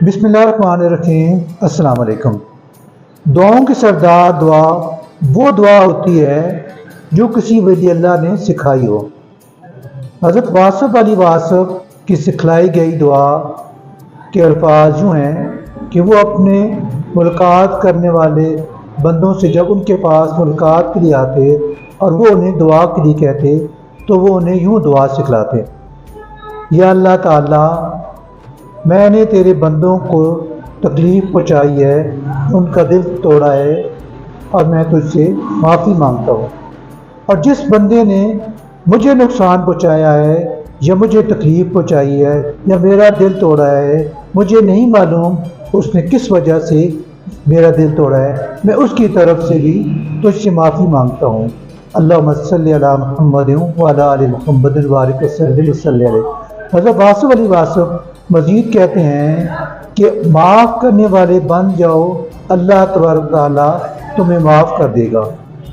बिस्मिल्लाहिर्रहमानिर्रहीम। अस्सलाम वालेकुम। दुआओं की सरदार दुआ वो दुआ होती है जो किसी वली अल्लाह ने सिखाई हो। हज़रत वासफ़ अली वासफ़ की सिखलाई गई दुआ के अल्फाज यूँ हैं कि वो अपने मुलाकात करने वाले बंदों से जब उनके पास मुलाकात के लिए आते और वो उन्हें दुआ के लिए कहते तो वो उन्हें यूँ दुआ सिखलाते, या अल्लाह ताला, मैंने तेरे बंदों को तकलीफ़ पहुँचाई है, उनका दिल तोड़ा है और मैं तुझसे माफ़ी मांगता हूँ। और जिस बंदे ने मुझे नुकसान पहुँचाया है या मुझे तकलीफ़ पहुँचाई है या मेरा दिल तोड़ा है, मुझे नहीं मालूम उसने किस वजह से मेरा दिल तोड़ा है, मैं उसकी तरफ से भी तुझसे माफ़ी मांगता हूँ। अल्लाहुम्मा सल्लि अला मुहम्मदिन व अला आलि मुहम्मदिन व बारिक वसल्लिम अलैहि। हज़रत वासफ़ अली वासफ़ मज़ीद कहते हैं कि माफ़ करने वाले बन जाओ, अल्लाह तबारक व तआला तुम्हें माफ़ कर देगा।